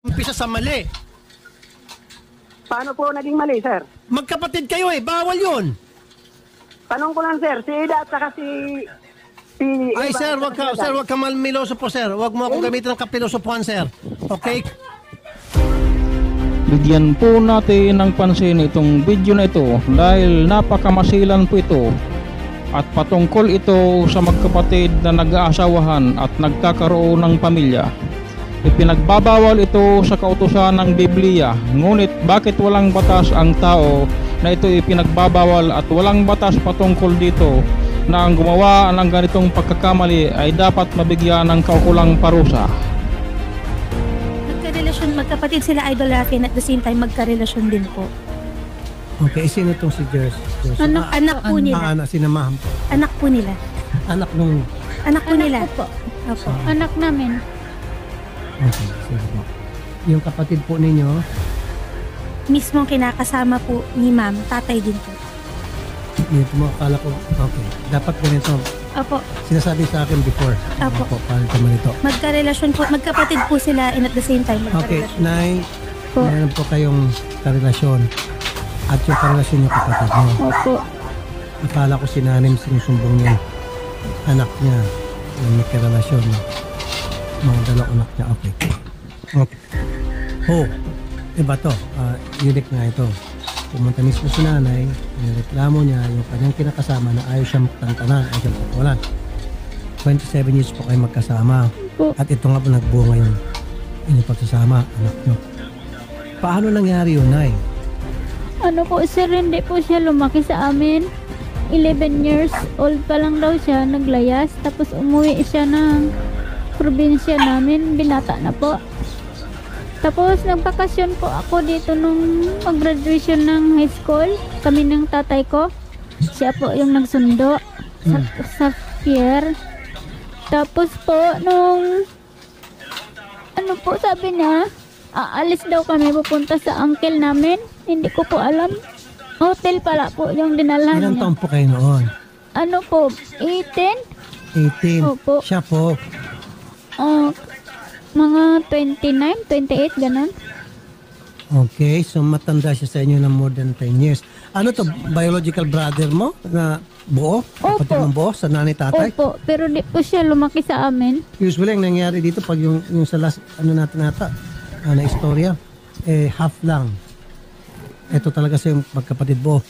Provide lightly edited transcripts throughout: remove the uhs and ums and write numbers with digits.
Umpisa sa mali. Paano po naging mali, sir? Magkapatid kayo bawal yun. Tanong ko lang, sir, si Ida at saka si Ay, Eva, sir, wag ka malmiloso po, sir. Wag mo akong gamitin ng kapilosopuan, sir. Okay? Bigyan po natin ng pansin itong video na ito dahil napakamasilan po ito at patungkol ito sa magkapatid na nag-aasawahan at nagkakaroon ng pamilya. Ipinagbabawal ito sa kautusan ng Biblia, ngunit bakit walang batas ang tao na ito ipinagbabawal at walang batas patungkol dito na ang gumawa ng ganitong pagkakamali ay dapat mabigyan ng kaukulang parusa? Magkarelasyon, magkapatid sila Idol Rafi, and at the same time magkarelasyon din po. Okay, sino itong si Jers? Anak po nila. Anak, sinamahan po. Anak po nila. Anak nung... Anak po nila. Po. Opo. Anak namin. Okay, sige po. Yung kapatid po ninyo, Mismong kinakasama po ni ma'am, tatay din po. yun po, akala ko, okay. Dapat ganito, Opo. sinasabi sa akin before. Apo. Paano ito man ito? Magkarelasyon po, magkapatid po sila and at the same time Okay, magkarelasyon. Nay, Po. meron po kayong karelasyon at yung karelasyon yung kapatid mo. Opo. Akala ko sinanim sinusumbong niya anak niya yung may karelasyon. Mga dalawang anak niya. Okay. Okay. Oh, iba to. Unique nga ito. Pumunta mismo si nanay, nireklamo niya yung kanyang kinakasama na ayaw siyang tantanan, ayaw siyang patulan. 27 years po kayo magkasama. Po. At ito nga po nagbunga yung inyong pagsasama, anak niyo. Paano nangyari yun, Nay? Ano po sir, hindi po siya lumaki sa amin. 11 years old pa lang daw siya, naglayas. Tapos umuwi siya ng probinsya namin, binata na po. Tapos nagbakasyon po ako dito nung mag-graduation ng high school. Kami ng tatay ko. Siya po yung nagsundo sa pier. Tapos po nung ano po sabi niya, aalis daw kami pupunta sa uncle namin. Hindi ko po alam. Hotel pala po yung dinala Ilang niya. taon po kayo noon? Ano po, 18? 18. Opo. Siya po. Mga 29, 28, ganun. Okay, so matanda siya sa inyo ng more than 10 years. Ano to, biological brother mo na buo? Kapatid Opo. ng buo sa nanay tatay? Opo, pero di po siya lumaki sa amin. Usually, ang nangyari dito pag yung sa last, ano natin nata, na istorya, half lang. Ito talaga sa yung magkapatid buo.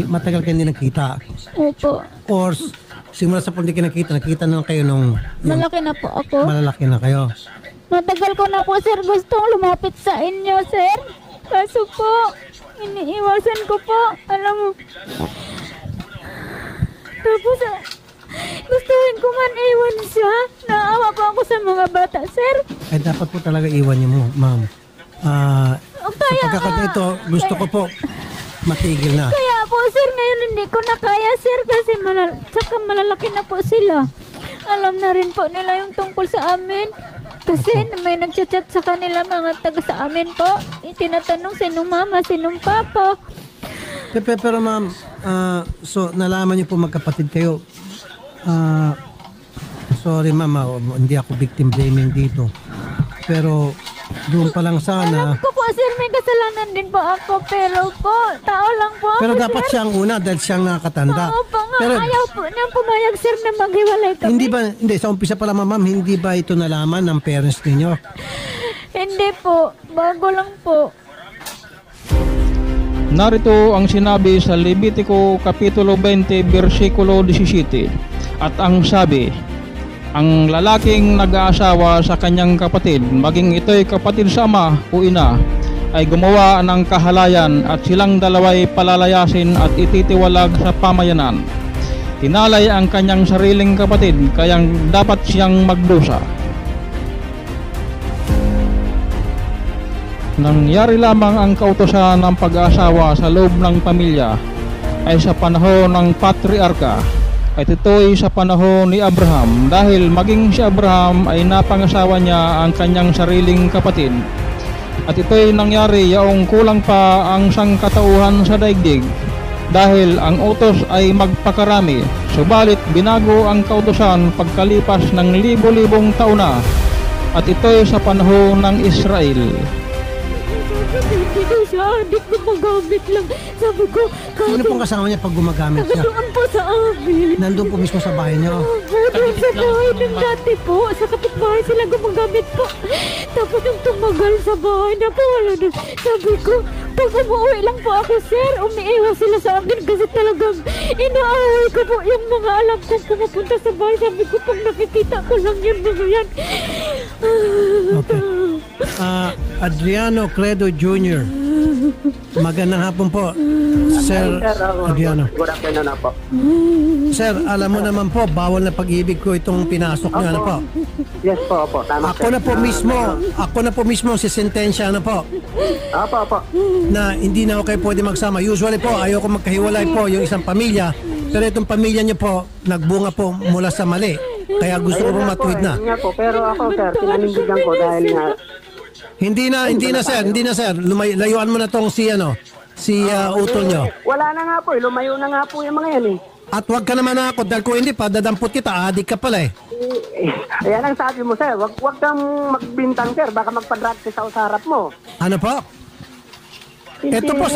Matagal kayo hindi nakita. Opo. Or, simula sa hindi kayo nakita na lang kayo nung Malaki na po ako. malalaki na kayo. Matagal ko na po, sir, gustong lumapit sa inyo, sir. Kaso po, iniiwasan ko po. Alam mo. Tapos, gustuhin ko man iwan siya. Naawa po ako sa mga bata, sir. Ay, dapat po talaga iwan niyo mo, ma'am. Sa pagkakataon ito, gusto ko po matigil na. Kaya po, sir, ngayon hindi ko na kaya, sir, kasi tsaka malalaki na po sila. Alam na rin po nila yung tungkol sa amin. Kasi may nagchat-chat sa kanila mga taga sa amin po. Itinatanong sinong mama, sinong papa. Pero ma'am, so nalaman niyo po magkapatid kayo. Sorry ma'am, hindi ako victim blaming dito. Pero doon pa lang sana. Alam ko po, sir, may kasalanan din po ako. Pero po, tao lang po ako, Pero dapat sir. siya ang una dahil siyang nakakatanda. Oo po nga, Pero ayaw po niyang pumayag, sir, na maghiwalay kami. hindi sa umpisa pa lang ma'am, hindi ba ito nalaman ng parents ninyo? Hindi po, bago lang po. Narito ang sinabi sa Levitico Kapitulo 20 versikulo 17. At ang sabi, ang lalaking nag-aasawa sa kanyang kapatid, maging ito'y kapatid sa ama o ina, ay gumawa ng kahalayan at silang dalaway palalayasin at ititiwalag sa pamayanan. Tinalay ang kanyang sariling kapatid, kayang dapat siyang magdusa. Nangyari lamang ang kautusan ng pag-aasawa sa loob ng pamilya ay sa panahon ng patriarka at ito'y sa panahon ni Abraham dahil maging si Abraham ay napangasawa niya ang kanyang sariling kapatid. At ito'y nangyari yaong kulang pa ang sangkatauhan sa daigdig dahil ang utos ay magpakarami, subalit binago ang kautusan pagkalipas ng libo-libong taon na at ito'y sa panahon ng Israel. Hindi daw siya adik, gumagamit lang. Sabi ko, Sino pong kasama niya pag gumagamit siya? doon po sa amin. Nandun po mismo sa bahay niyo. Doon sa bahay ng dati po. Sa kapitbahay sila gumagamit po. Tapos yung tumagal sa bahay na po, wala na. Sabi ko, pag umuwi lang po ako, sir, umiiwas sila sa akin kasi talagang inaaway ko po yung mga alam kong pumupunta sa bahay. Sabi ko, pag nakikita ko lang yung mga yan. Okay. Adriano Credo Jr. Magandang hapon po, Sir Adriano. Good afternoon na po. Sir, alam mo naman po, bawal na pag-ibig ko itong pinasok niyo, ano po? Yes po, opo. Tama, Ako na po mismo si sentensya, ano po? Opo. Na hindi na ako kayo pwede magsama. Usually po, ayoko magkahiwalay po yung isang pamilya. Pero itong pamilya niyo po, nagbunga po mula sa mali. Kaya gusto ko pong matuwid na. Yun nga po, pero ako, sir, pinanindigan ko dahil nga, Hindi na sir. Layuan mo na tong si utol nyo. wala na nga po, lumayo na nga po yung mga yan eh. At wag ka naman ako dahil kung hindi pa, dadampot kita, adik ka pala eh. Ayan ang sabi mo, sir. Wag kang magbintang, sir. Baka magpa-drug test ako sa harap mo. Ano po? Ito po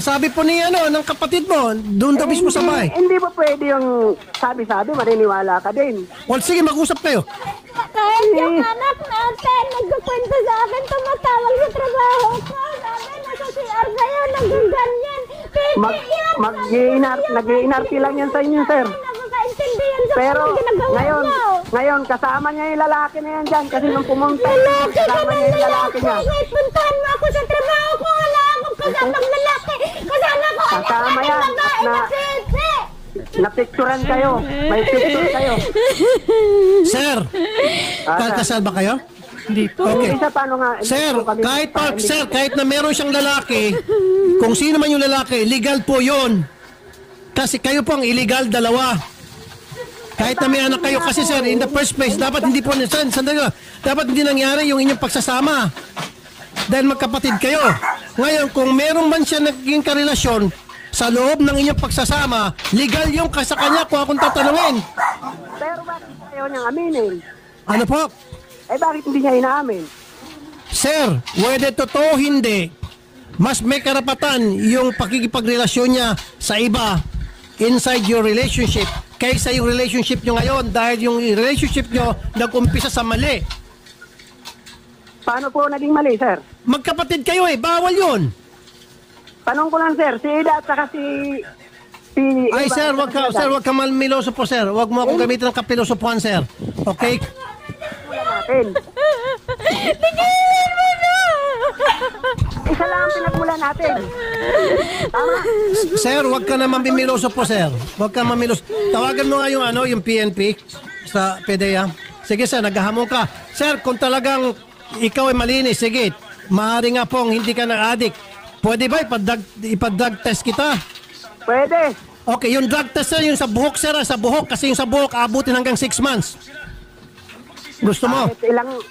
sabi po ni ng kapatid mo, doon daw mismo sa bahay. Hindi ba pwede yung sabi-sabi, maniniwala ka din. Well, sige, mag-usap kayo. Kahit yung anak natin, nagkukwento sa akin, tumatawag sa trabaho ko. Sabi, nasa CR kayo, nagganyan. Nag-iinarti lang yan sa inyo, sir. Nakakaintindihan sa Pero mga ginagawa niyo. ngayon, kasama niya yung lalaki na yan dyan. Kasi nung pumunta, kasama niya yung lalaki niya. Kahit puntahan mo ako sa trabaho ko, wala akong kasamang lalaki. Kasama ko, Kasama yan. Napicturan kayo. May picture kayo. Sir, kasal ba kayo? Hindi po. Okay. Isa paano nga? Sir, kahit na meron siyang lalaki, kung sino man yung lalaki, legal po yun. Kasi kayo po ang illegal, dalawa. Kahit na may anak kayo, kasi sir, in the first place, dapat hindi po, dapat hindi nangyari yung inyong pagsasama. Dahil magkapatid kayo. Ngayon, kung meron man siya naging karelasyon sa loob ng inyong pagsasama, legal yung sa kanya kung akong tatanungin. Pero bakit ayaw niyang aminin? Ano po? Bakit hindi niya inaamin? Sir, whether totoo hindi, mas may karapatan yung pakikipagrelasyon niya sa iba inside your relationship kaysa yung relationship nyo ngayon dahil yung relationship nyo nag-umpisa sa mali. Paano po naging mali, sir? Magkapatid kayo bawal yun. Tanong ko lang, sir, si Ida at saka si Ay sir, wag ka malmiloso po sir. Wag mo akong gamitin ng kapilosopuan sir. Okay? natin. Tigilan mo na! Isa lang ang pinagmula natin. Tama? Sir, wag ka naman bimiloso po, sir. Wag ka mamiloso. Tawagan mo nga yung PNP sa PDEA. Sige, sir, naghahamon ka. Sir, kung talagang ikaw ay malinis, sige, maaari nga pong hindi ka na-addict. Pwede ba ipa-drug test kita? Pwede. Okay, yung drug test, sir, yung sa buhok, sir, sa buhok. Kasi yung sa buhok, abutin hanggang 6 months. Gusto mo?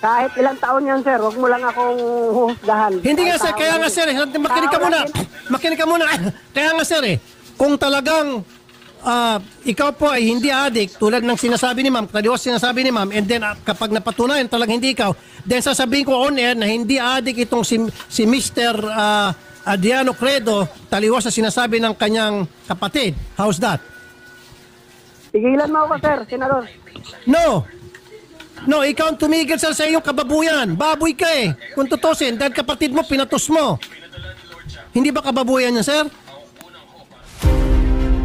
Kahit ilang taon yan, sir. Huwag mo lang akong huhusgahan. Hindi nga, sir. Kaya nga, sir. Makinig ka muna. Makinig ka muna. Kaya nga, sir, kung talagang ikaw po ay hindi addict, tulad ng sinasabi ni ma'am, taliwas sinasabi ni ma'am, and then kapag napatunayan talagang hindi ikaw, then sasabihin ko on air na hindi addict itong si Mr. Adriano Credo, taliwas sa sinasabi ng kanyang kapatid. How's that? Tigilan mo ako, sir, senador. No, ikaw ang tumigil sa iyong kababuyan. Baboy ka kung tutusin, dahil kapatid mo, pinatos mo. Hindi ba kababuyan yan, sir?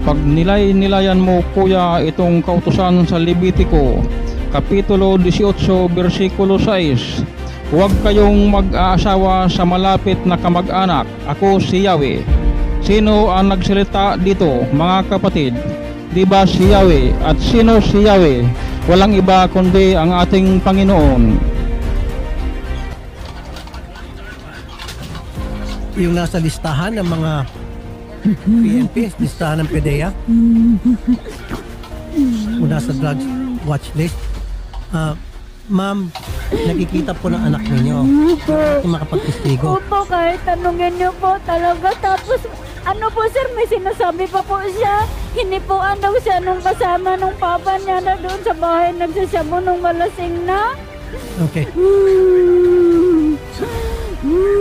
Pag nilayan mo, kuya, itong kautusan sa Levitico, Kapitulo 18, versikulo 6, huwag kayong mag-aasawa sa malapit na kamag-anak. Ako si Yahweh. Sino ang nagsalita dito, mga kapatid? Di ba si Yahweh? At sino si Yahweh? Walang iba kundi ang ating Panginoon. Yung nasa listahan ng mga PNP, listahan ng PDEA, muna sa drugs watch list. Ma'am, nakikita po ng anak ninyo. Hindi makapagtistigo. Opo, kahit tanungin niyo po talaga. Tapos, ano po sir, may sinasabi pa po siya. Hinipuan daw siya nung kasama nung papa niya na doon sa bahay nagsasabu nung malasing na. Okay.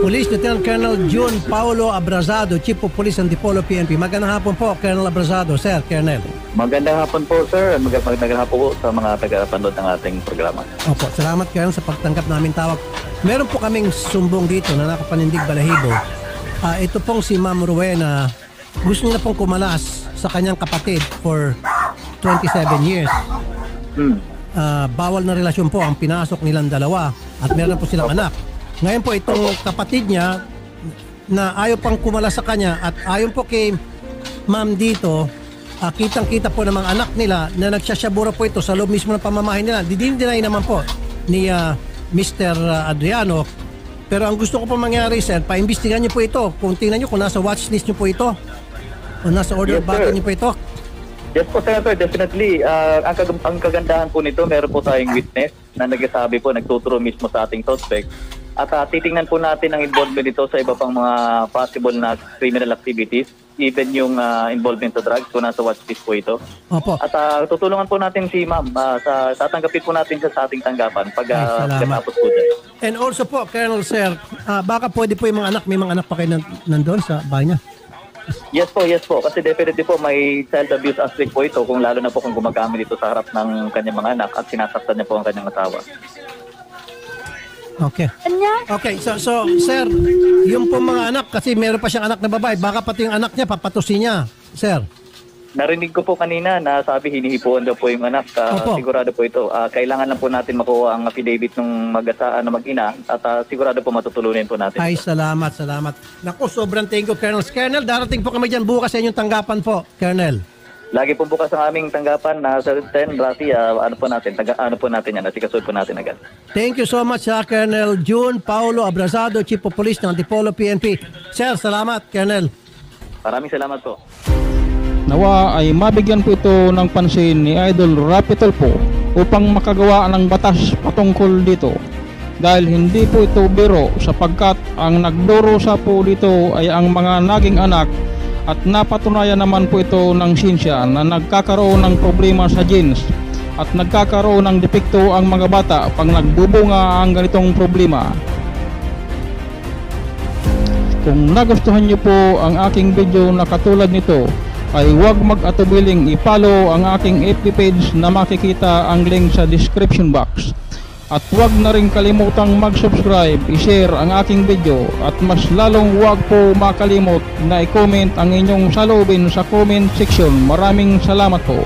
Police Lieutenant Colonel June Paulo Abrazado, Chief of Police ng Dipolo PNP. Magandang hapon po, Colonel Abrazado. Sir, Colonel. Magandang hapon po, sir. Magandang hapon po sa mga taga-panood ng ating programa. Opo, salamat Colonel sa pagtanggap namin tawag. Meron po kaming sumbong dito na nakapanindig balahibo. Ito pong si Ma'am Rowena, gusto niya pong kumalas sa kanyang kapatid for 27 years. Bawal na relasyon po ang pinasok nilang dalawa at meron po silang anak. Ngayon po itong kapatid niya na ayaw pang kumalas sa kanya at ayon po kay ma'am dito, kitang-kita po ng mga anak nila na nagsasyabura po ito sa loob mismo ng pamamahay nila. Didinay naman po ni Mr. Adriano. Pero ang gusto ko po mangyari, sir, paimbestigahan niyo po ito. Kung tingnan niyo kung nasa watchlist niyo po ito o nasa order of battle niyo po ito. Yes po, Senator, definitely. Ang kagandahan po nito, meron po tayong witness na nagsasabi po, nagtuturo mismo sa ating suspect. At titingnan po natin ang involvement nito sa iba pang mga possible na criminal activities, even yung involvement sa drugs kung nasa watchlist po ito. Opo. At tutulungan po natin si ma'am, tatanggapin po natin siya sa ating tanggapan pagkatapos po dyan. And also po, Colonel Sir, baka pwede po yung mga anak, may mga anak pa kayo nandun sa bahay niya? Yes po. Kasi definitely po may child abuse aspect po ito kung lalo na po kung gumagamit ito sa harap ng kanyang mga anak at sinasaktan niya po ang kanyang asawa. Okay. Okay, so sir, yung po mga anak, kasi meron pa siyang anak na babae, baka pati yung anak niya, papatusin niya, sir. Narinig ko po kanina na sabi hinihipuan daw po yung anak. Sigurado po ito. Kailangan lang po natin makuha ang affidavit ng mag-ina at sigurado po matutulunin po natin. Ay, salamat. Naku, sobrang thank you, Colonel. Colonel, darating po kami dyan bukas sa inyong tanggapan po, Colonel. Lagi po bukas ang aming tanggapan na sa 10, Rafi, ano po natin yan, asikasuhin po natin agad. Thank you so much, Colonel June Paulo Abrazado, Chief of Police ng Dipolo PNP. Sir, salamat, Colonel. Maraming salamat po. Nawa ay mabigyan po ito ng pansin ni Idol Rafi Tulfo upang makagawa ng batas patungkol dito. Dahil hindi po ito biro sapagkat ang nagdurusa po dito ay ang mga naging anak at napatunayan naman po ito ng sinsya na nagkakaroon ng problema sa genes at nagkakaroon ng depekto ang mga bata pag nagbubunga ang ganitong problema. Kung nagustuhan niyo po ang aking video na katulad nito, ay huwag mag-atubiling i-follow ang aking FB page na makikita ang link sa description box. At huwag na rin kalimutang mag-subscribe, i-share ang aking video at mas lalong huwag po makalimot na i-comment ang inyong saloobin sa comment section. Maraming salamat po.